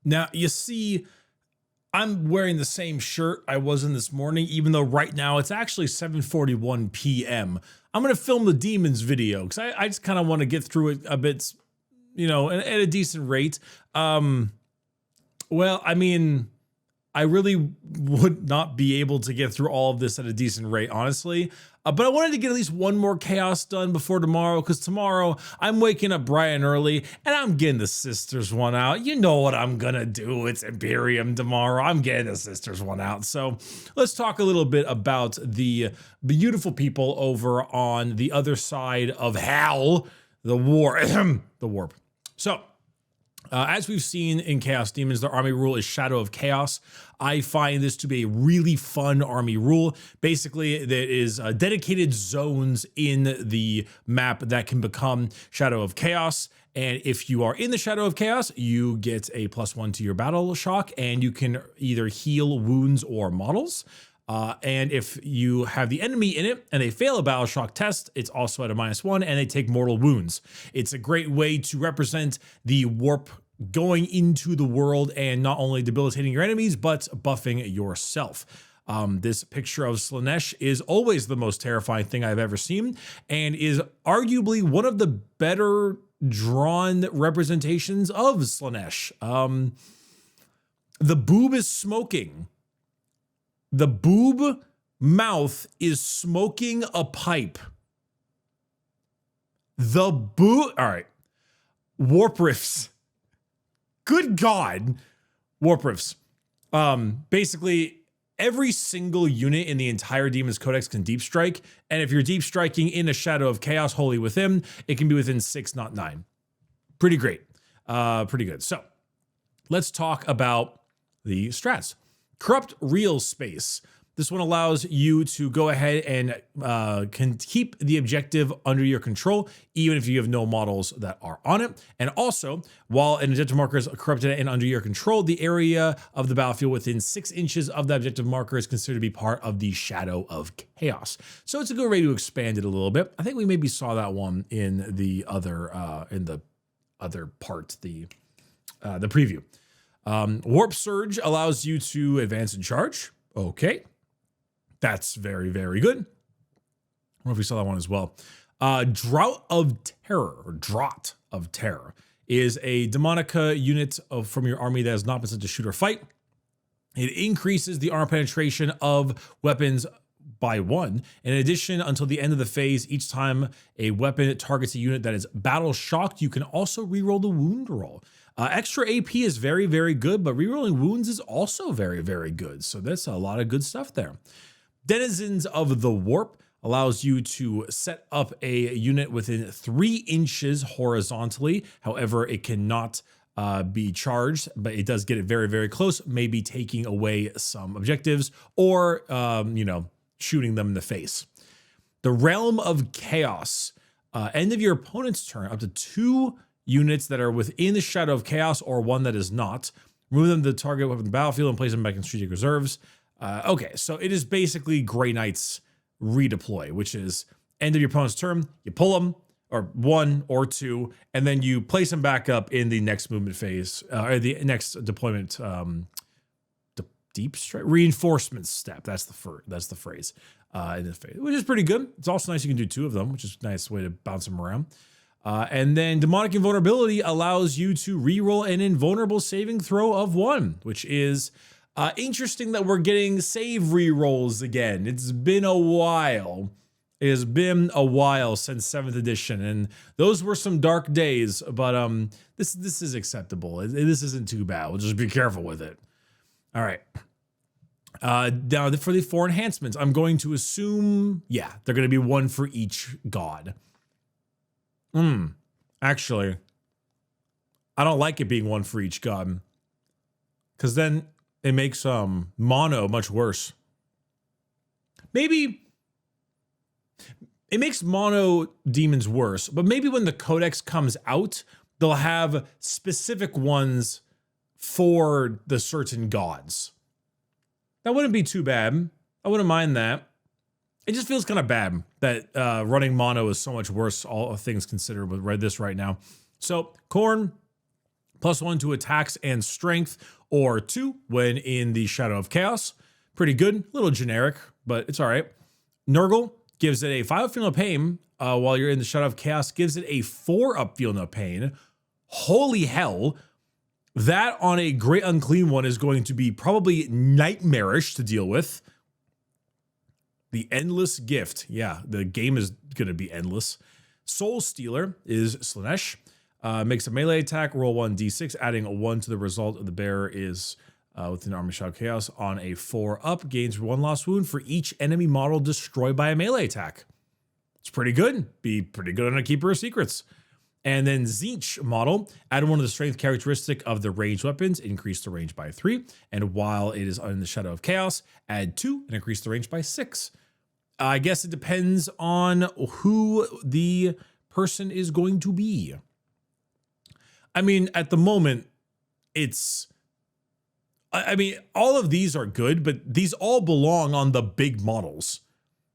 Now, you see, I'm wearing the same shirt I was in this morning, even though right now it's actually 7:41 p.m. I'm going to film the demons video because I just kind of want to get through it a bit, you know, at a decent rate. Well, I mean, I really would not be able to get through all of this at a decent rate, honestly. But I wanted to get at least one more chaos done before tomorrow, because tomorrow I'm waking up bright and early and I'm getting the sisters one out. You know what I'm gonna do. It's Imperium tomorrow. I'm getting the sisters one out. So let's talk a little bit about the beautiful people over on the other side of hell, the war, the warp. So, as we've seen in Chaos Demons, their army rule is Shadow of Chaos. I find this to be a really fun army rule. Basically, there is dedicated zones in the map that can become Shadow of Chaos. And if you are in the Shadow of Chaos, you get a +1 to your battle shock, and you can either heal wounds or models. And if you have the enemy in it and they fail a battle shock test, it's also at a -1 and they take mortal wounds. It's a great way to represent the warp going into the world and not only debilitating your enemies, but buffing yourself. This picture of Slaanesh is always the most terrifying thing I've ever seen, and is arguably one of the better drawn representations of Slaanesh. The boob is smoking. The boob mouth is smoking a pipe. The boob, all right. Warp rifts. Good God. Warp rifts. Basically, every single unit in the entire Demon's Codex can deep strike. And if you're deep striking in a Shadow of Chaos wholly within, it can be within 6, not 9. Pretty great. Pretty good. So let's talk about the strats. Corrupt Real Space. This one allows you to go ahead and can keep the objective under your control, even if you have no models that are on it. And also, while an objective marker is corrupted and under your control, the area of the battlefield within 6 inches of the objective marker is considered to be part of the Shadow of Chaos. So it's a good way to expand it a little bit. I think we maybe saw that one in the other part, the preview. Warp Surge allows you to advance and charge. Okay. That's very, very good. I don't know if we saw that one as well. Drought of Terror, or Draught of Terror, is a Demonica unit from your army that has not been sent to shoot or fight. It increases the armor penetration of weapons by 1. In addition, until the end of the phase, each time a weapon targets a unit that is battle shocked, you can also reroll the wound roll. Extra AP is very, very good, but rerolling wounds is also very, very good. So that's a lot of good stuff there. Denizens of the Warp allows you to set up a unit within 3 inches horizontally. However, it cannot be charged, but it does get it very, very close, maybe taking away some objectives or, shooting them in the face. The Realm of Chaos. End of your opponent's turn, up to 2 units that are within the Shadow of Chaos or 1 that is not. Remove them to the target weapon on the battlefield and place them back in strategic reserves. Okay, so it is basically Grey Knight's redeploy, which is end of your opponent's turn, you pull them, or 1 or 2, and then you place them back up in the next movement phase, or the next deployment, deep strike, reinforcement step. That's the phrase in this phase, which is pretty good. It's also nice you can do 2 of them, which is a nice way to bounce them around. And then Demonic Invulnerability allows you to reroll an invulnerable saving throw of 1, which is interesting that we're getting save rerolls again. It's been a while. It has been a while since 7th edition, and those were some dark days, but this is acceptable. This isn't too bad. We'll just be careful with it. All right. Now for the 4 enhancements, I'm going to assume, yeah, they're going to be 1 for each god. Actually, I don't like it being 1 for each god, because then it makes mono much worse. Maybe it makes mono demons worse, but maybe when the codex comes out, they'll have specific ones for the certain gods. That wouldn't be too bad. I wouldn't mind that. It just feels kind of bad that running mono is so much worse, all things considered, with this right now. So Khorne, +1 to attacks and strength, or 2 when in the Shadow of Chaos. Pretty good, a little generic, but it's all right. Nurgle gives it a 5 up feel no pain while you're in the Shadow of Chaos, gives it a 4 up feel no pain. Holy hell. That on a Great Unclean one is going to be probably nightmarish to deal with. The Endless Gift. Yeah, the game is going to be endless. Soul Stealer is Slaanesh. Makes a melee attack, roll 1d6, adding a 1 to the result of the bearer is within Army Shadow Chaos on a 4 up, gains 1 lost wound for each enemy model destroyed by a melee attack. It's pretty good. Be pretty good on a Keeper of Secrets. And then Tzeentch model, add 1 of the strength characteristic of the ranged weapons, increase the range by 3. And while it is in the Shadow of Chaos, add 2 and increase the range by 6. I guess it depends on who the person is going to be. I mean, at the moment, I mean, all of these are good, but these all belong on the big models.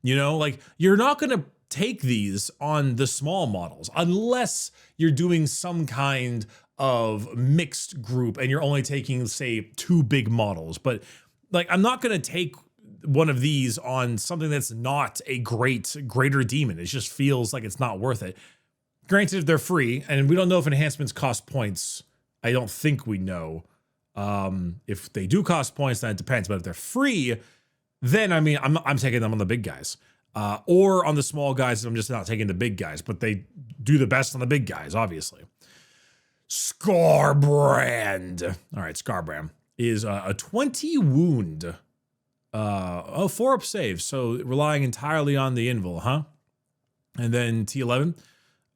You know, like you're not going to take these on the small models unless you're doing some kind of mixed group and you're only taking, say, 2 big models. But like, I'm not going to take one of these on something that's not a greater demon. It just feels like it's not worth it. Granted, they're free, and we don't know if enhancements cost points. I don't think we know. If they do cost points, then it depends. But if they're free, then I mean, I'm taking them on the big guys. Or on the small guys, I'm just not taking the big guys, but they do the best on the big guys, obviously. Scarbrand. All right, Scarbrand is a 20 wound. 4 up save, so relying entirely on the invul, huh? And then T11.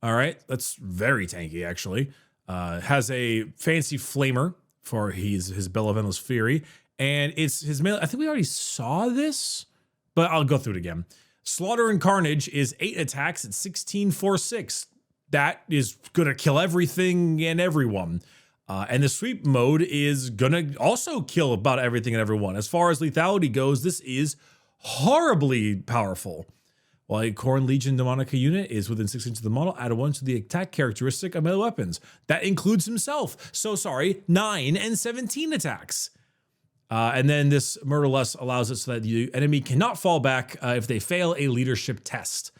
All right, that's very tanky, actually. Has a fancy flamer for his Bell of Endless Fury, and it's his melee. I think we already saw this, but I'll go through it again. Slaughter and Carnage is 8 attacks at 16/4/6. That is gonna kill everything and everyone. And the sweep mode is gonna also kill about everything and everyone. As far as lethality goes, this is horribly powerful. While a Khorne Legion Demonica unit is within 6 inches of the model, add a 1 to the attack characteristic of melee weapons. That includes himself. So sorry, 9 and 17 attacks. And then this Murderlust allows it so that the enemy cannot fall back if they fail a leadership test.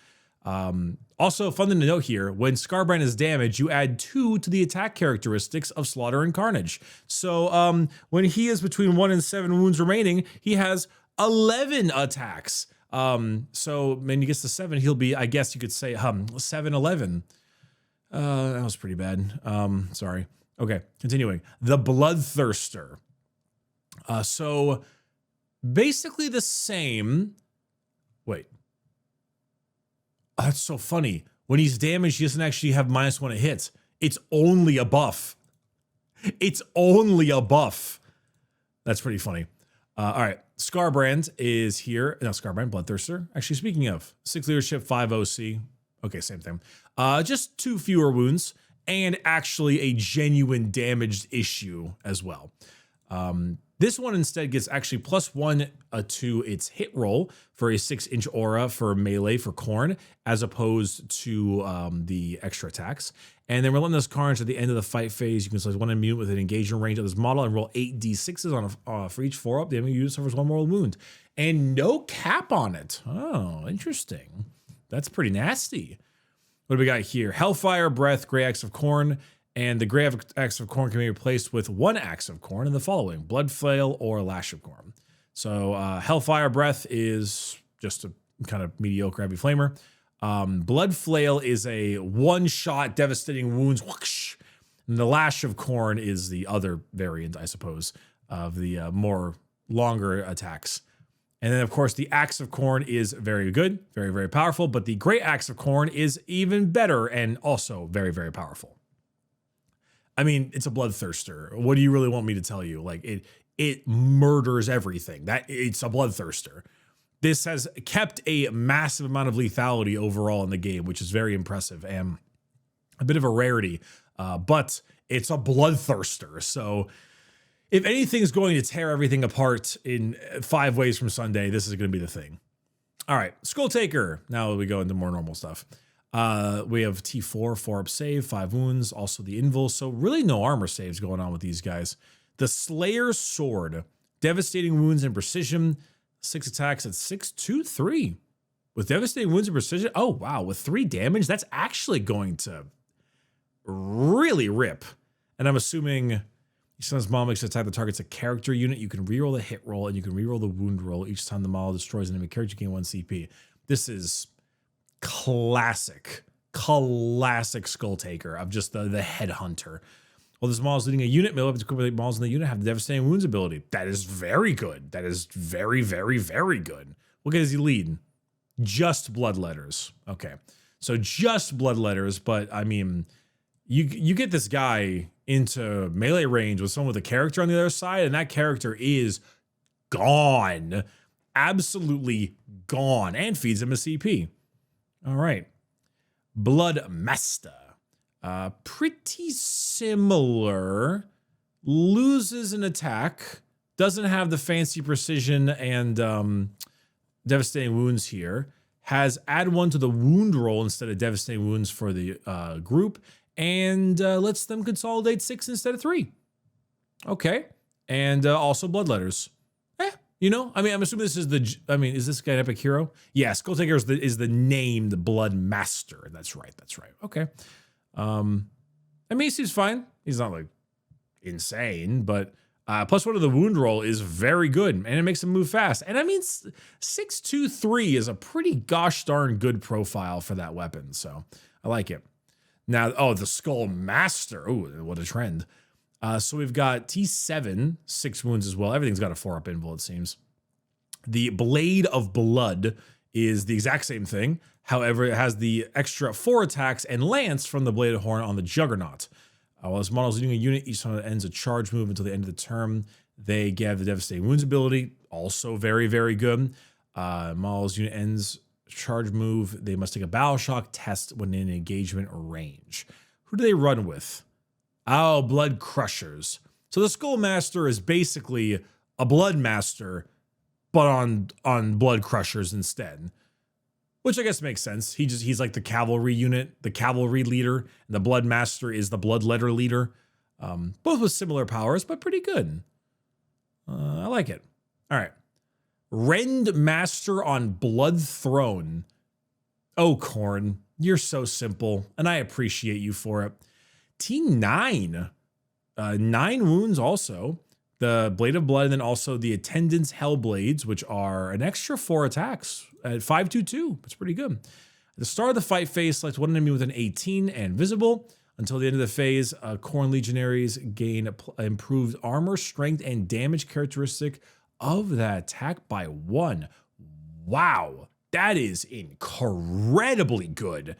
Also, fun thing to note here, when Scarbrand is damaged, you add 2 to the attack characteristics of Slaughter and Carnage. So when he is between 1 and 7 wounds remaining, he has 11 attacks. So when he gets to 7, he'll be, I guess you could say, 7-11. That was pretty bad. Sorry. Okay, continuing. The Bloodthirster. So basically the same. Wait. Oh, that's so funny. When he's damaged, he doesn't actually have -1 to hit. It's only a buff. It's only a buff. That's pretty funny. All right. Scarbrand is here. No, Scarbrand, Bloodthirster. Actually, speaking of, 6 leadership, 5 OC. Okay, same thing. Just 2 fewer wounds and actually a genuine damaged issue as well. This one instead gets actually +1 to its hit roll for a 6-inch aura for melee for Khorne, as opposed to the extra attacks. And then Relentless Carnage at the end of the fight phase, you can select 1 immune with an engagement range of this model and roll 8d6s on for each 4 up. The enemy unit suffers 1 mortal wound. And no cap on it. Oh, interesting. That's pretty nasty. What do we got here? Hellfire Breath, Grey Axe of Khorne. And the Grey Axe of Khorne can be replaced with 1 Axe of Khorne in the following: Blood Flail or Lash of Khorne. So Hellfire Breath is just a kind of mediocre heavy flamer. Blood Flail is a 1-shot devastating wounds. Whoosh. And the Lash of Khorne is the other variant, I suppose, of the more longer attacks. And then, of course, the Axe of Khorne is very good, very, very powerful. But the Great Axe of Khorne is even better and also very, very powerful. I mean, it's a Bloodthirster. What do you really want me to tell you? Like, it murders everything. It's a Bloodthirster. This has kept a massive amount of lethality overall in the game, which is very impressive and a bit of a rarity. But it's a Bloodthirster. So if anything's going to tear everything apart in 5 ways from Sunday, this is going to be the thing. All right, Skull Taker. Now we go into more normal stuff. We have T4, 4-up save, 5 wounds, also the invul. So really no armor saves going on with these guys. The Slayer's Sword, devastating wounds and precision, 6 attacks at 6-2-3. With devastating wounds and precision, oh wow, with 3 damage, that's actually going to really rip. And I'm assuming Son's Mom makes an attack that targets a character unit. You can reroll the hit roll and you can reroll the wound roll each time the model destroys an enemy character. You gain 1 CP. This is classic Skull Taker of just the headhunter. Well, this model is leading a unit. Melee weapons equipped with models in the unit have the devastating wounds ability. That is very good. That is very, very, very good. What does he lead? Just bloodletters. Okay, so just bloodletters, but I mean, you get this guy into melee range with someone with a character on the other side, and that character is gone. Absolutely gone. And feeds him a CP. All right. Bloodmaster. Pretty similar. Loses an attack. Doesn't have the fancy precision and devastating wounds here. Has add 1 to the wound roll instead of devastating wounds for the group. And lets them consolidate 6 instead of 3. Okay. And also bloodletters. You know, I mean, I'm assuming this is is this guy an epic hero? Yeah, Skull Taker is the named Blood Master. That's right. Okay. I mean, he seems fine. He's not like insane, but +1 of the wound roll is very good, and it makes him move fast. And I mean, 6-2-3 is a pretty gosh darn good profile for that weapon, so I like it. Now, oh, the Skull Master. Oh, what a trend. So we've got T7, 6 wounds as well. Everything's got a 4-up invul, it seems. The Blade of Blood is the exact same thing. However, it has the extra 4 attacks and lance from the Blade of Khorne on the Juggernaut. While this model is leading a unit, each time it ends a charge move until the end of the turn, they get the Devastating Wounds ability. Also very, very good. Model's unit ends charge move. They must take a battle shock test when in engagement range. Who do they run with? Oh, Blood Crushers. So the Skull Master is basically a Blood Master, but on Blood Crushers instead. Which I guess makes sense. He's like the cavalry unit, the cavalry leader, and the Blood Master is the Bloodletter leader. Both with similar powers, but pretty good. I like it. All right. Rend Master on Blood Throne. Oh, Khorne, you're so simple, and I appreciate you for it. T9, 9 wounds also. The Blade of Blood, and then also the Attendant's Hellblades, which are an extra 4 attacks at 5-2-2. That's pretty good. At the start of the fight phase, select one enemy with an 18 and visible. Until the end of the phase, Khorne Legionaries gain improved armor, strength, and damage characteristic of that attack by 1. Wow, that is incredibly good.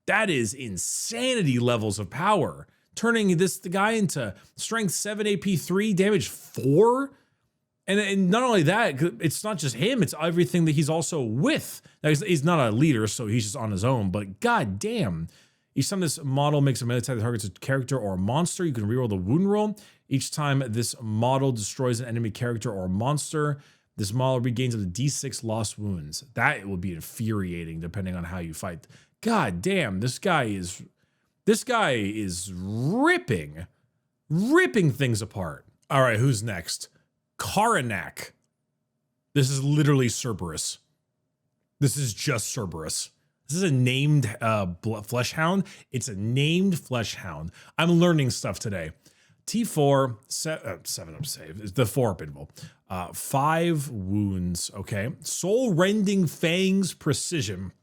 That is insanity levels of power. Turning the guy into strength 7, AP 3, damage 4. And not only that, it's not just him, it's everything that he's also with. Now, he's not a leader, so he's just on his own, but god damn. Each time this model makes a melee attack that targets a character or a monster, you can reroll the wound roll. Each time this model destroys an enemy character or monster, this model regains up to D6 lost wounds. That will be infuriating depending on how you fight. God damn, this guy is ripping things apart. All right, who's next? Karanak. This is literally Cerberus. This is just Cerberus. This is a named flesh hound. It's a named flesh hound. I'm learning stuff today. T4, 7-up save is the 4-up invul. 5 wounds, okay. Soul Rending Fangs Precision.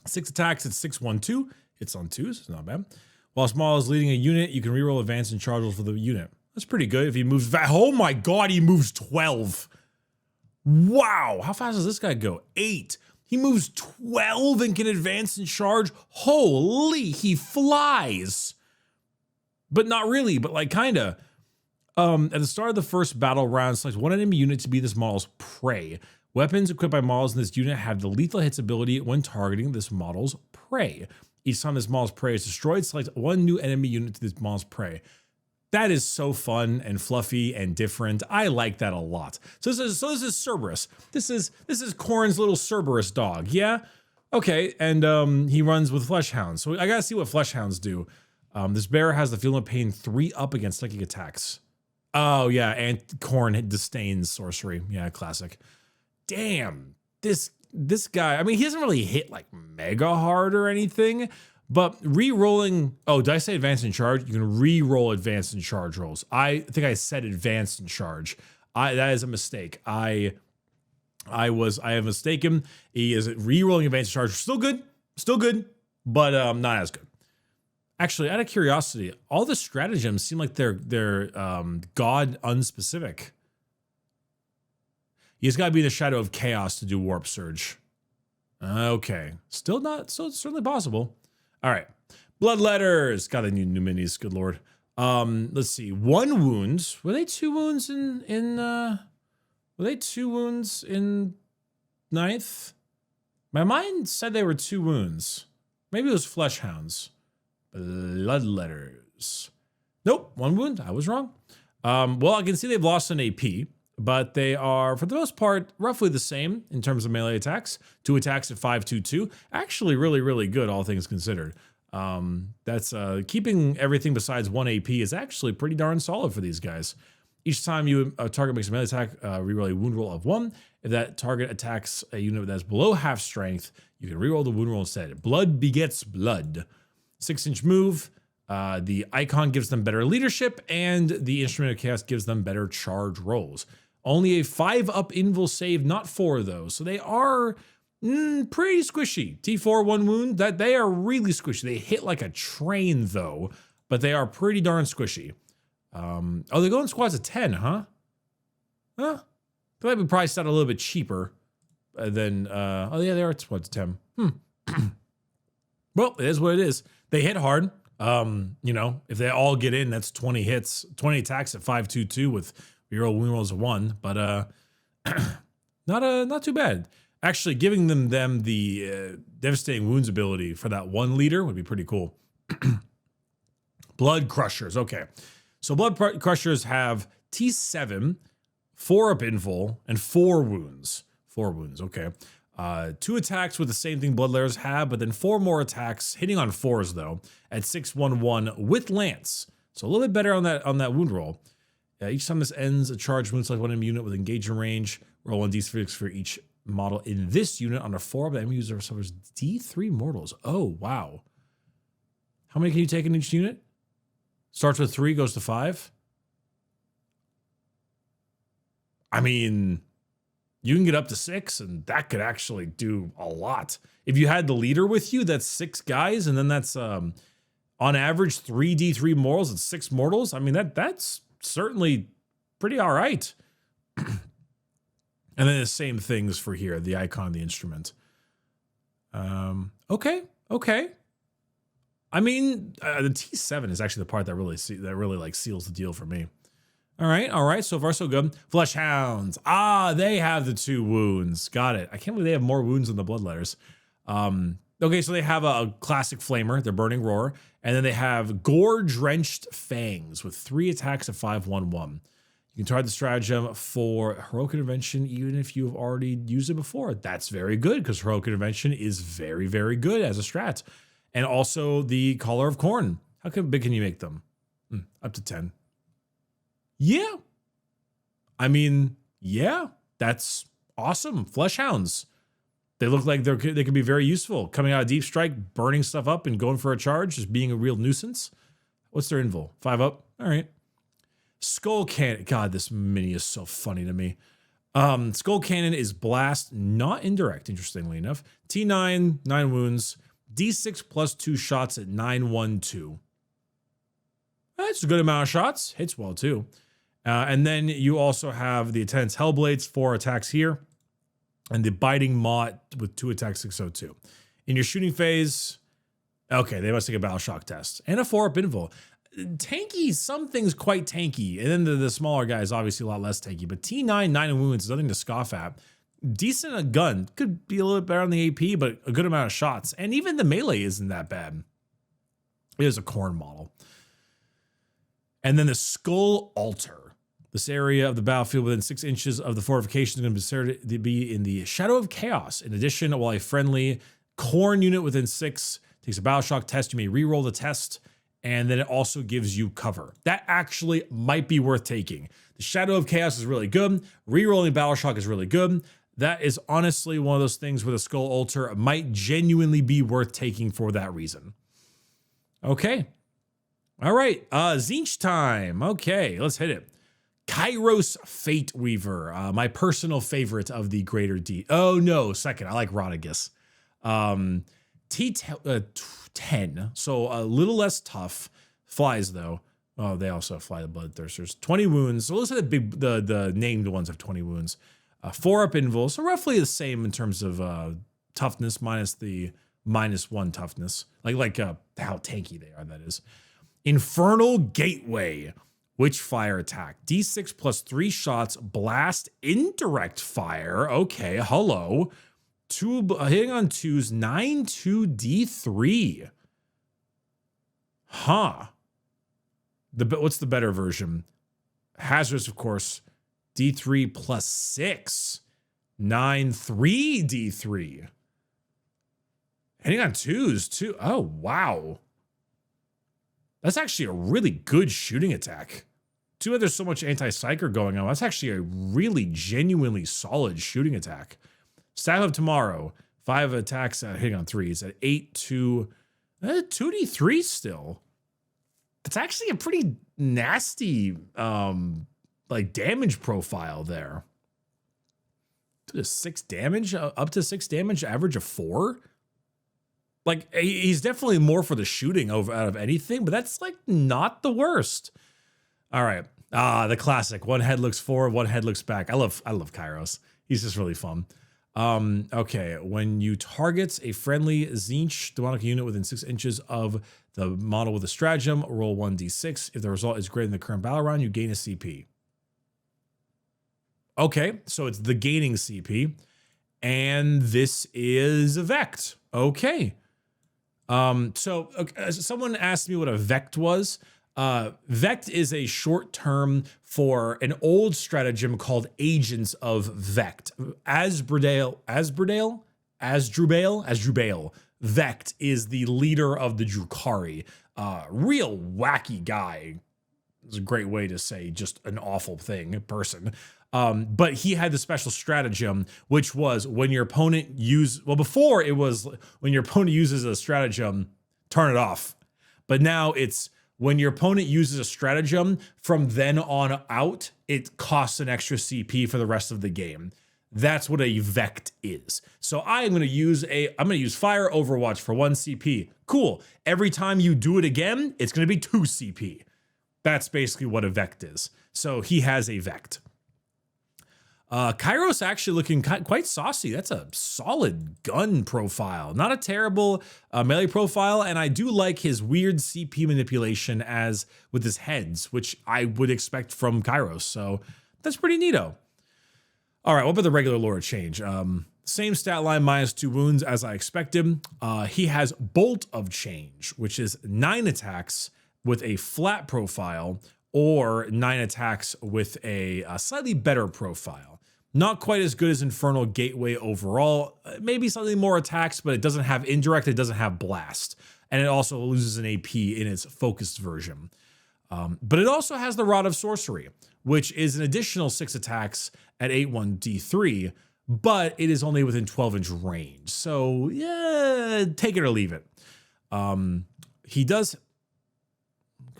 6 attacks at 6-1-2. Hits on 2s, it's not bad. While Small is leading a unit, you can reroll advance and charge rolls for the unit. That's pretty good if he moves fast. Oh my god, he moves 12. Wow, how fast does this guy go? 8. He moves 12 and can advance and charge. Holy, he flies. But not really, but like kinda. At the start of the first battle round, select one enemy unit to be this model's prey. Weapons equipped by models in this unit have the lethal hits ability when targeting this model's prey. Each time this model's prey is destroyed, select one new enemy unit to this model's prey. That is so fun and fluffy and different. I like that a lot. So this is Cerberus. This is Khorne's little Cerberus dog. Yeah. Okay, and he runs with flesh hounds. So I gotta see what flesh hounds do. This bear has the feeling of pain 3 up against psychic attacks. Oh yeah, and Khorne disdains sorcery. Yeah, classic. Damn, this guy. I mean, he doesn't really hit like mega hard or anything, but re-rolling. Oh, did I say advanced in charge? You can re-roll advanced in charge rolls. I think I said advanced in charge. That is a mistake. I have mistaken. He is re-rolling advanced in charge. Still good, but not as good. Actually, out of curiosity, all the stratagems seem like they're god unspecific. He's got to be in the shadow of chaos to do warp surge. Okay, still certainly possible. All right, bloodletters. Got the new minis. Good lord. Let's see. 1 wound. Were they 2 wounds Were they 2 wounds in 9th? My mind said they were 2 wounds. Maybe it was flesh hounds. Bloodletters. Nope, 1 wound. I was wrong. Well, I can see they've lost an AP, but they are, for the most part, roughly the same in terms of melee attacks. 2 attacks at 5/2/2. Actually, really, really good, all things considered. That's keeping everything besides 1 AP is actually pretty darn solid for these guys. Each time a target makes a melee attack, reroll a wound roll of 1. If that target attacks a unit that's below half strength, you can reroll the wound roll instead. Blood begets blood. 6-inch move. The icon gives them better leadership, and the instrument of chaos gives them better charge rolls. Only a 5-up invul save, not 4 though. So they are pretty squishy. T4 1 wound. That they are really squishy. They hit like a train though, but they are pretty darn squishy. Oh, they're going squads of 10, huh? Huh? They might be priced out a little bit cheaper than. Oh yeah, they are squads of 10. Well, it is what it is. They hit hard. You know, if they all get in, that's 20 hits, 20 attacks at 5/2/2 with reroll wound rolls of 1. But not too bad. Actually, giving them the devastating wounds ability for that 1 leader would be pretty cool. Blood crushers. Okay, so blood crushers have T7, 4 up invul, and 4 wounds. 4 wounds. Okay. 2 attacks with the same thing bloodletters have, but then 4 more attacks, hitting on 4s though, at 6/1/1 with lance. So a little bit better on that wound roll. Each time this ends, a charge wound select 1 enemy unit with engagement range. Roll 1 d6 for each model in this unit on a 4, but the enemy user suffers D3 mortals. Oh wow! How many can you take in each unit? Starts with 3, goes to 5. I mean, you can get up to 6, and that could actually do a lot. If you had the leader with you, that's 6 guys, and then that's on average 3 D3 mortals and 6 mortals. I mean, that's certainly pretty all right. And then the same things for here, the icon, the instrument. Okay. I mean, the T7 is actually the part that really like seals the deal for me. All right. So far, so good. Flesh hounds. They have the 2 wounds. Got it. I can't believe they have more wounds than the bloodletters. Okay, so they have a classic flamer, their burning roar, and then they have gore-drenched fangs with 3 attacks at 5/1/1. You can target the stratagem for heroic intervention even if you've already used it before. That's very good because heroic intervention is very, very good as a strat. And also the collar of Khorne. How big can you make them? Up to 10. Yeah. I mean, yeah, that's awesome. Flesh hounds. They look like they could be very useful. Coming out of deep strike, burning stuff up and going for a charge, just being a real nuisance. What's their invul? 5 up. All right. Skull Cannon. God, this mini is so funny to me. Skull Cannon is blast, not indirect, interestingly enough. T9, 9 wounds. D6 plus 2 shots at 9/1/2. That's a good amount of shots. Hits well, too. And then you also have the Attendant's Hellblades, 4 attacks here. And the Biting Maw with 2 attacks, 6/2. In your shooting phase, okay, they must take a battle shock test. And a 4-up invul. Tanky, some things quite tanky. And then the smaller guy is obviously a lot less tanky. But T9, 9 wounds is nothing to scoff at. Decent a gun. Could be a little bit better on the AP, but a good amount of shots. And even the melee isn't that bad. It is a Khorne model. And then the Skull Altar. This area of the battlefield within 6 inches of the fortification is going to be considered to be in the shadow of chaos. In addition, while a friendly Khorne unit within 6 takes a battle shock test. You may reroll the test, and then it also gives you cover. That actually might be worth taking. The Shadow of Chaos is really good. Rerolling battle shock is really good. That is honestly one of those things where the Skull Altar might genuinely be worth taking for that reason. Okay. All right. Tzeentch time. Okay, let's hit it. Kairos Fate Weaver, my personal favorite of the greater D. Oh no, second. I like Rodagus. T10, so a little less tough. Flies though. Oh, they also fly the Bloodthirsters. 20 wounds. So let's say the named ones have 20 wounds. 4 up invul, so roughly the same in terms of toughness minus the -1 toughness. Like how tanky they are, that is. Infernal Gateway. Witchfire attack. D6 plus 3 shots. Blast. Indirect fire. Okay, hello. Hitting on 2s. 9-2 D3. Huh. What's the better version? Hazardous, of course. D3 plus 6. 9-3 D3. Hitting on 2s too. Oh, wow. That's actually a really good shooting attack. Too bad there's so much anti-psyker going on. That's actually a really genuinely solid shooting attack. Staff of Tomorrow. 5 attacks hitting on 3s at 8-2. 2d3 still. That's actually a pretty nasty like damage profile there. To 6 damage, up to 6 damage, average of 4. Like, he's definitely more for the shooting out of anything, but that's like not the worst. All right. The classic. One head looks forward, one head looks back. I love Kairos. He's just really fun. Okay. When you target a friendly Tzeentch demonic unit within 6 inches of the model with a stratagem, roll 1d6. If the result is greater than the current battle round, you gain a CP. Okay. So it's the gaining CP. And this is a Vect. Okay. Someone asked me what a Vect was. Vect is a short term for an old stratagem called Agents of Vect. Asdrubale. Vect is the leader of the Drukhari. Real wacky guy. It's a great way to say just an awful person. But he had the special stratagem, which was when your opponent before it was when your opponent uses a stratagem, turn it off. But now it's when your opponent uses a stratagem, from then on out, it costs an extra CP for the rest of the game. That's what a Vect is. So I'm going to use Fire Overwatch for 1 CP. Cool. Every time you do it again, it's going to be 2 CP. That's basically what a Vect is. So he has a Vect. Kairos actually looking quite saucy. That's a solid gun profile. Not a terrible melee profile, and I do like his weird CP manipulation as with his heads, which I would expect from Kairos. So that's pretty neato. All right, what about the regular lore change? Same stat line, -2 wounds as I expected. He has Bolt of Change, which is 9 attacks with a flat profile, or 9 attacks with a slightly better profile. Not quite as good as Infernal Gateway overall. Maybe slightly more attacks, but it doesn't have indirect, it doesn't have blast. And it also loses an AP in its focused version. But it also has the Rod of Sorcery, which is an additional 6 attacks at 8-1 D3, but it is only within 12-inch range. So yeah, take it or leave it. He does.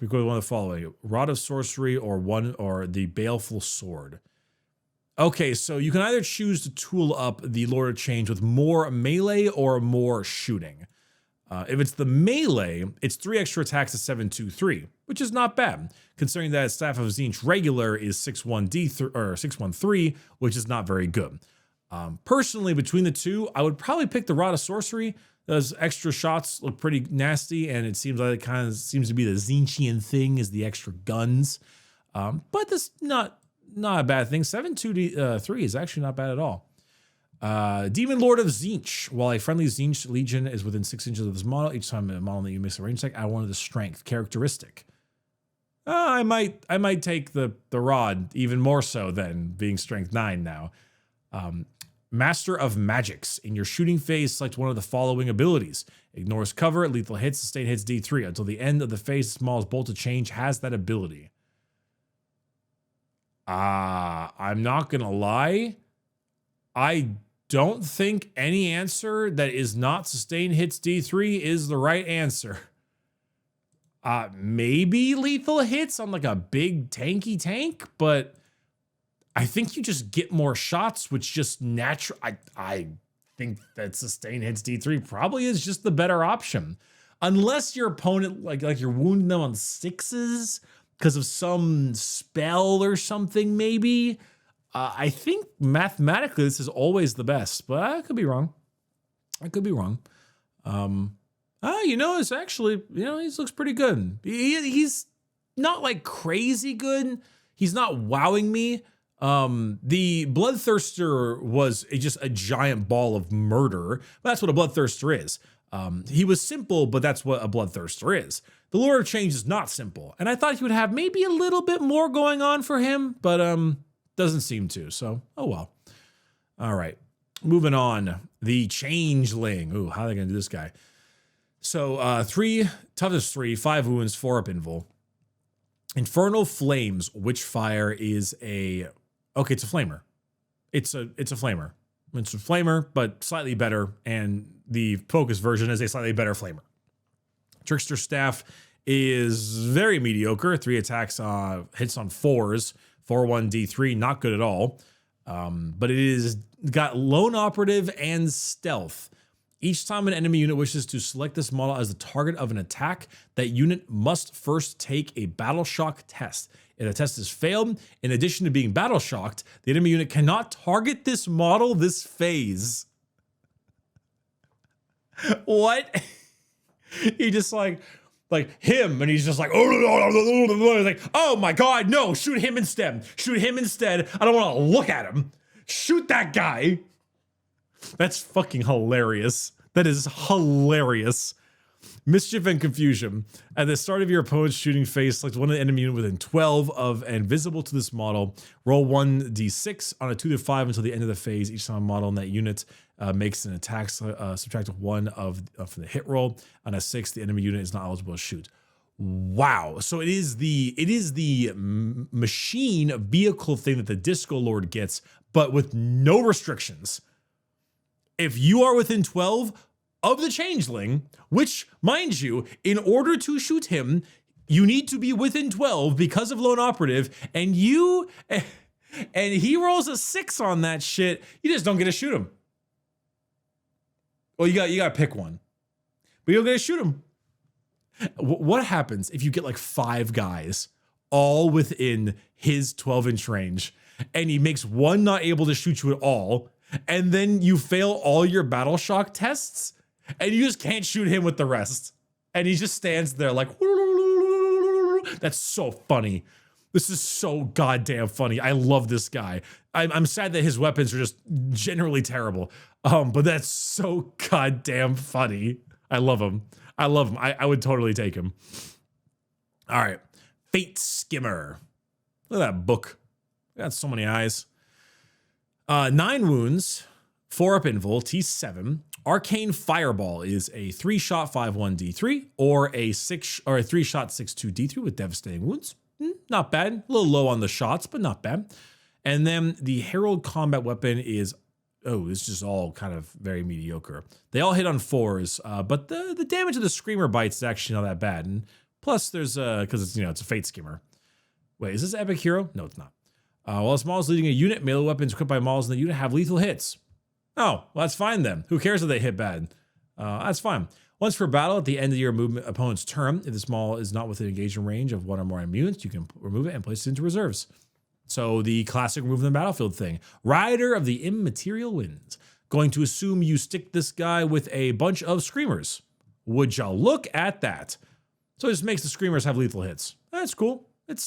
We go to one of the following: Rod of Sorcery or the Baleful Sword. Okay, so you can either choose to tool up the Lord of Change with more melee or more shooting. If it's the melee, it's 3 extra attacks at 7-2-3, which is not bad, considering that Staff of Tzeentch regular is 6-1 D3 or 6-1-3, which is not very good. Personally, between the two, I would probably pick the Rod of Sorcery. Those extra shots look pretty nasty, and it seems like it kind of seems to be the Tzeentchian thing is the extra guns. But that's not a bad thing. 7-2-3 is actually not bad at all. Demon Lord of Tzeentch. While a friendly Tzeentch legion is within 6 inches of this model, each time a model that you miss a range attack, add 1 of the strength characteristic. I might take the rod even more so than being strength 9 now. Master of Magics. In your shooting phase, select one of the following abilities. Ignores cover, lethal hits, sustained hits D3. Until the end of the phase, the smallest bolt to change has that ability. I'm not going to lie. I don't think any answer that is not sustained hits D3 is the right answer. Maybe lethal hits on like a big tanky tank, but I think you just get more shots, which just natural. I think that sustained hits D3 probably is just the better option. Unless your opponent, like you're wounding them on 6s because of some spell or something, maybe. I think mathematically this is always the best, but I could be wrong. I could be wrong. It's actually, he looks pretty good. He's not like crazy good. He's not wowing me. The Bloodthirster was just a giant ball of murder. That's what a Bloodthirster is. He was simple, but that's what a Bloodthirster is. The Lord of Change is not simple. And I thought he would have maybe a little bit more going on for him, but doesn't seem to. So, oh well. All right. Moving on. The Changeling. Ooh, how are they going to do this guy? So, 3, toughness 3, 5 wounds, 4 up invul. Infernal Flames, Witchfire is it's a flamer. It's a flamer. It's a flamer, but slightly better, and the focus version is a slightly better flamer. Trickster Staff is very mediocre. 3 attacks, hits on 4s, 4-1 D3, not good at all. But it is got Lone Operative and Stealth. Each time an enemy unit wishes to select this model as the target of an attack, that unit must first take a battle shock test. If the test is failed, in addition to being battle shocked, the enemy unit cannot target this model this phase. What? He just like him, and he's just like, oh my God, no, shoot him instead. Shoot him instead. I don't want to look at him. Shoot that guy. That's fucking hilarious. That is hilarious. Mischief and Confusion. At the start of your opponent's shooting phase, select one of the enemy unit within 12 of and visible to this model. Roll 1d6 on a 2 to 5 until the end of the phase. Each time a model in that unit makes an attack, subtract 1 of the hit roll. On a 6, the enemy unit is not eligible to shoot. Wow. So it is the machine vehicle thing that the Disco Lord gets, but with no restrictions. If you are within 12 of the Changeling, which, mind you, in order to shoot him, you need to be within 12 because of Lone Operative, and he rolls a 6 on that shit, you just don't get to shoot him. Well, you got to pick one, but you don't get to shoot him. What happens if you get like 5 guys all within his 12-inch range, and he makes one not able to shoot you at all, and then you fail all your battle shock tests, and you just can't shoot him with the rest, and he just stands there like, that's so funny. This is so goddamn funny. I love this guy. I'm sad that his weapons are just generally terrible, but that's so goddamn funny. I love him. I would totally take him. All right, Fate Skimmer. Look at that book. Got so many eyes. 9 wounds, 4 up invul, T7. Arcane Fireball is a 3-shot 5-1 D3 or a 3-shot 6-2 D3 with devastating wounds. Not bad. A little low on the shots, but not bad. And then the Herald combat weapon is, it's just all kind of very mediocre. They all hit on 4s, but the damage of the Screamer bites is actually not that bad. And plus there's, because it's a Fate Skimmer. Wait, is this Epic Hero? No, it's not. While this model is leading a unit, melee weapons equipped by models in the unit have lethal hits. Oh, well, that's fine then. Who cares if they hit bad? That's fine. Once per battle, at the end of your opponent's turn, if this model is not within engagement range of 1 or more units, you can remove it and place it into reserves. So the classic remove the battlefield thing. Rider of the Immaterial Winds. Going to assume you stick this guy with a bunch of Screamers. Would y'all look at that? So it just makes the Screamers have lethal hits. That's cool. It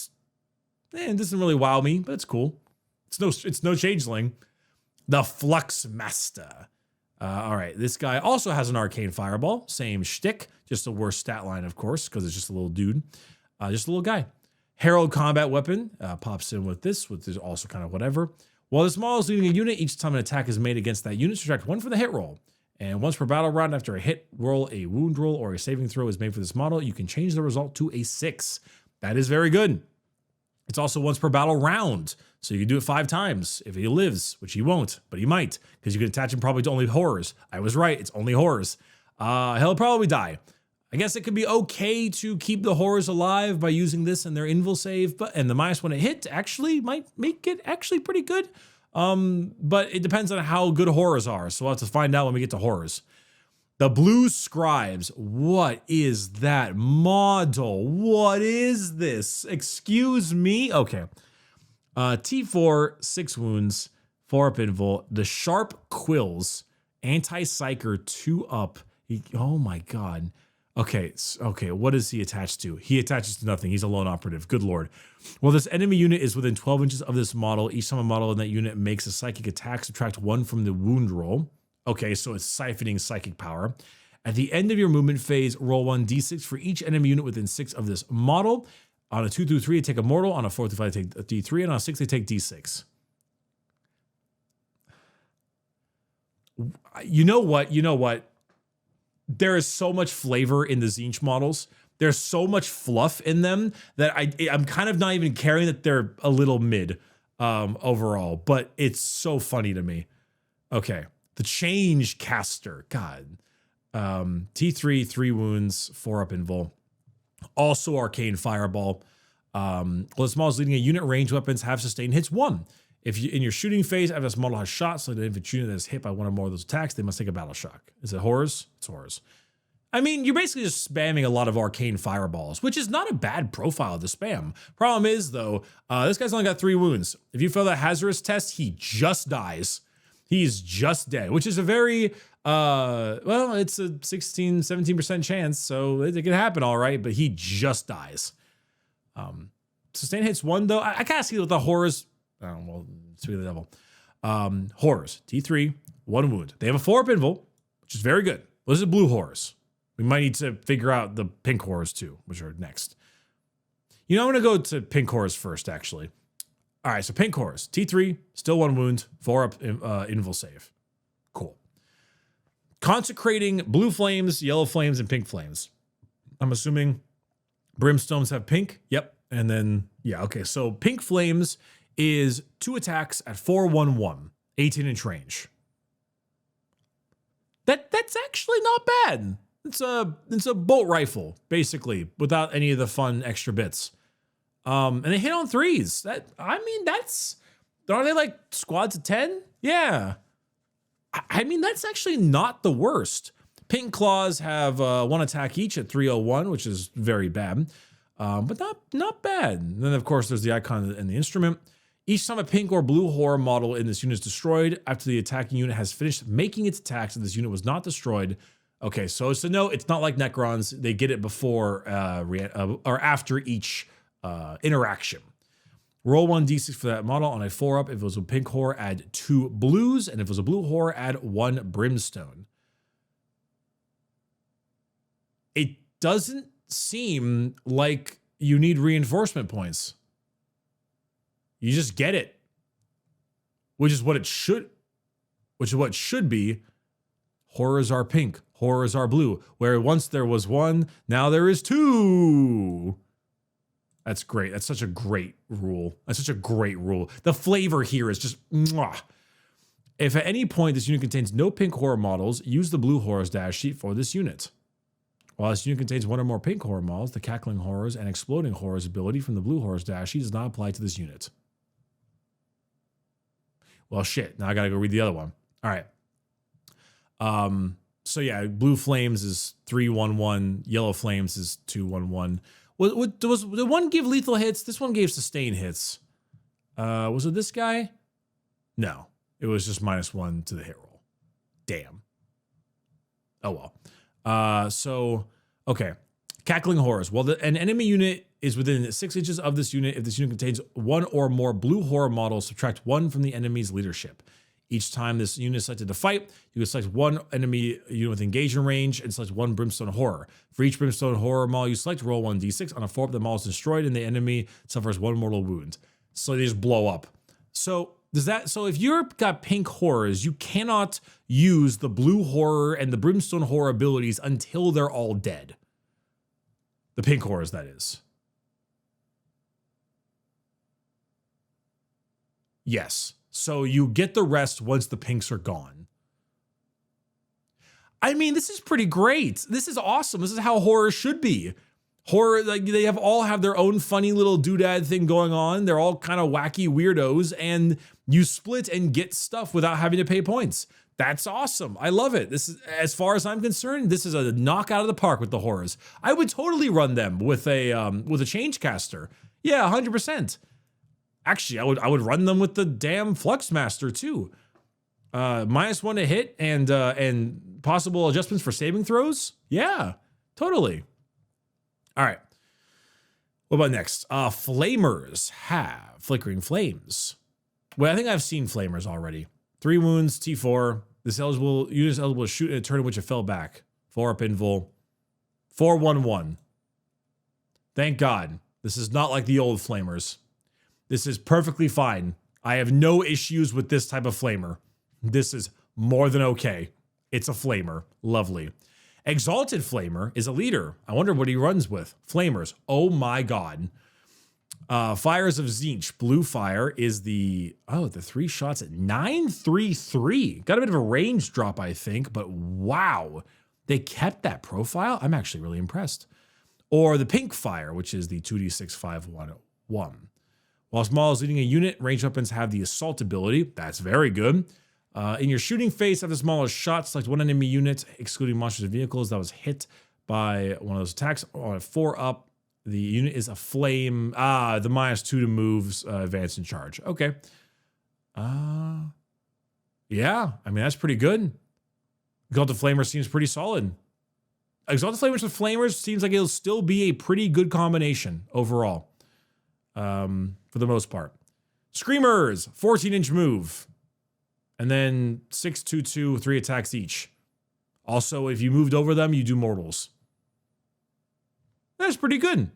doesn't really wow me, but it's cool. It's no Changeling. The Flux Master. All right, this guy also has an Arcane Fireball. Same shtick, just a worse stat line, of course, because it's just a little dude. Just a little guy. Herald combat weapon pops in with this, which is also kind of whatever. While this model is leading a unit, each time an attack is made against that unit, subtract 1 from the hit roll. And once per battle round, after a hit roll, a wound roll, or a saving throw is made for this model, you can change the result to a 6. That is very good. It's also once per battle round, so you can do it 5 times if he lives, which he won't, but he might, because you can attach him probably to only horrors. I was right, it's only horrors. He'll probably die. I guess it could be okay to keep the horrors alive by using this in their invul save, and the -1 it hit actually might make it actually pretty good. But it depends on how good horrors are, so we'll have to find out when we get to horrors. The blue scribes, what is that model? What is this? Excuse me? Okay. T4, 6 wounds, 4 up invul. The sharp quills, anti-psyker, 2 up. Oh my god. Okay, what is he attached to? He attaches to nothing. He's a lone operative. Good lord. Well, this enemy unit is within 12 inches of this model. Each time a model in that unit makes a psychic attack, subtract 1 from the wound roll. Okay, so it's siphoning psychic power. At the end of your movement phase, roll 1d6 for each enemy unit within 6 of this model. On a 2 through 3, they take a mortal. On a 4 through 5, they take a d3. And on a 6, they take d6. You know what? There is so much flavor in the Tzeentch models. There's so much fluff in them that I'm kind of not even caring that they're a little mid overall, but it's so funny to me. Okay, the Change Caster, God. T3, 3 wounds, 4 up invul. Also Arcane Fireball. Well, this model is leading a unit. Range weapons have sustained hits 1. If you in your shooting phase, after this model has shot, so that if it's unit that is hit by 1 or more of those attacks, they must take a battle shock. Is it horrors? It's horrors. I mean, you're basically just spamming a lot of arcane fireballs, which is not a bad profile to spam. Problem is, though, this guy's only got 3 wounds. If you fail that hazardous test, he just dies. He's just dead, which is a very, well, it's a 16, 17% chance, so it can happen all right, but he just dies. Sustain hits 1, though. I kind of see with the horrors. Oh, well, speak of the devil. Horrors, T3, 1 wound. They have a 4 up invul, which is very good. Those are blue horrors. We might need to figure out the pink horrors too, which are next. You know, I'm going to go to pink horrors first, actually. All right, so pink horrors, T3, still 1 wound, 4 up invul save. Cool. Consecrating blue flames, yellow flames, and pink flames. I'm assuming brimstones have pink. Yep. And then, yeah, okay. So pink flames is 2 attacks at 4/1/1, 18-inch range. That's actually not bad. It's a bolt rifle, basically, without any of the fun extra bits. And they hit on 3s. Are they like squads of 10? Yeah. I mean, that's actually not the worst. Pink claws have 1 attack each at 301, which is very bad. But not bad. And then of course there's the icon and the instrument. Each time a pink or blue horror model in this unit is destroyed, after the attacking unit has finished making its attacks and this unit was not destroyed. Okay, so no, it's not like Necrons. They get it before or after each interaction. Roll 1d6 for that model on a 4 up. If it was a pink horror, add 2 blues. And if it was a blue horror, add 1 brimstone. It doesn't seem like you need reinforcement points. You just get it, which is what it should be. Horrors are pink, horrors are blue. Where once there was 1, now there is 2. That's great. That's such a great rule. The flavor here is just mwah. If at any point this unit contains no pink horror models, use the blue horrors dash sheet for this unit. While this unit contains 1 or more pink horror models, the cackling horrors and exploding horrors ability from the blue horrors dash sheet does not apply to this unit. Well, shit. Now I gotta go read the other one. All right. So yeah, blue flames is 3/1/1. Yellow flames is 2/1/1. Was the one give lethal hits? This one gave sustain hits. Was it this guy? No, it was just -1 to the hit roll. Damn. Oh well. So okay. Cackling horrors. Well, an enemy unit is within 6 inches of this unit. If this unit contains 1 or more blue horror models, subtract 1 from the enemy's leadership. Each time this unit is selected to fight, you can select 1 enemy unit with engagement range and select 1 brimstone horror. For each brimstone horror model you select, roll 1d6. On a 4 up, the model is destroyed and the enemy suffers 1 mortal wound. So they just blow up. So Does that, so if you've got pink horrors, you cannot use the blue horror and the brimstone horror abilities until they're all dead. The pink horrors, that is. Yes. So you get the rest once the pinks are gone. I mean, this is pretty great. This is awesome. This is how horror should be. Horror, like they all have their own funny little doodad thing going on. They're all kind of wacky weirdos, and you split and get stuff without having to pay points. That's awesome. I love it. This is, as far as I'm concerned, this is a knock out of the park with the horrors. I would totally run them with a change caster. Yeah, 100%. Actually, I would run them with the damn Flux Master too. -1 to hit and possible adjustments for saving throws. Yeah, totally. All right. What about next? Flamers have Flickering Flames. Well, I think I've seen Flamers already. 3 wounds, T4. This unit is eligible to shoot in a turn in which it fell back. 4 up invul. 4/1/1. Thank God. This is not like the old Flamers. This is perfectly fine. I have no issues with this type of Flamer. This is more than okay. It's a Flamer. Lovely. Exalted Flamer is a leader. I wonder what he runs with. Flamers. Oh my God. Fires of Tzeentch. Blue fire is the 3 shots at 933. Got a bit of a range drop, I think, but wow. They kept that profile. I'm actually really impressed. Or the pink fire, which is the 2d6 5/1/1. While small is leading a unit, ranged weapons have the assault ability. That's very good. In your shooting phase, after the smallest shot, select 1 enemy unit, excluding monsters and vehicles, that was hit by one of those attacks. On a 4 up, the unit is a flame. The -2 to moves, advance and charge. Okay. Yeah, I mean, that's pretty good. Exalted Flamer seems pretty solid. Exalted Flamers with Flamers seems like it'll still be a pretty good combination overall. For the most part. Screamers, 14-inch move. And then 6/2/2, 3 attacks each. Also, if you moved over them, you do mortals. That's pretty good.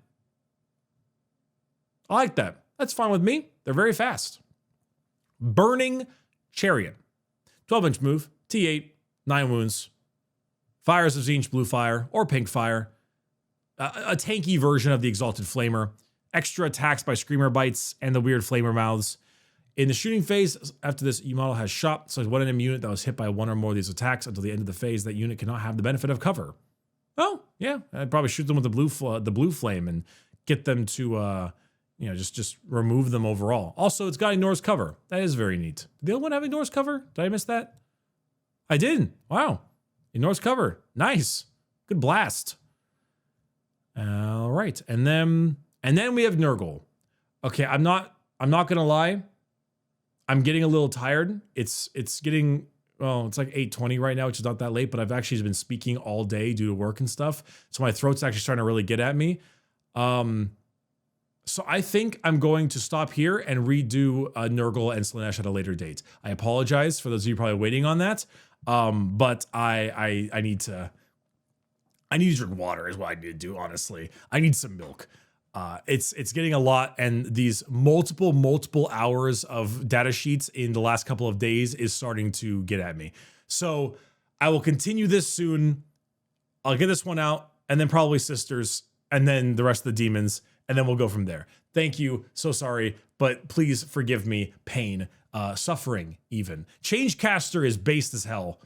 I like that. That's fine with me. They're very fast. Burning Chariot. 12-inch move, T8, 9 wounds. Fires of Tzeentch, blue fire, or pink fire. A tanky version of the Exalted Flamer. Extra attacks by Screamer Bites and the weird Flamer Mouths. In the shooting phase, after this model has shot, so it's 1 enemy unit that was hit by 1 or more of these attacks until the end of the phase, that unit cannot have the benefit of cover. Oh, yeah. I'd probably shoot them with the blue flame and get them to, just remove them overall. Also, it's got ignores cover. That is very neat. Did the other one have ignores cover? Did I miss that? I did. Wow. Ignores cover. Nice. Good blast. All right. And then we have Nurgle. Okay, I'm not gonna lie. I'm getting a little tired. It's getting, well, it's like 8:20 right now, which is not that late, but I've actually been speaking all day due to work and stuff. So my throat's actually starting to really get at me. So I think I'm going to stop here and redo Nurgle and Slaanesh at a later date. I apologize for those of you probably waiting on that. But I need to drink water is what I need to do, honestly. I need some milk. It's getting a lot, and these multiple hours of data sheets in the last couple of days is starting to get at me. So I will continue this soon. I'll get this one out, and then probably Sisters, and then the rest of the demons, and then we'll go from there. Thank you. So sorry, but please forgive me. Pain, suffering even. Change Caster is based as hell.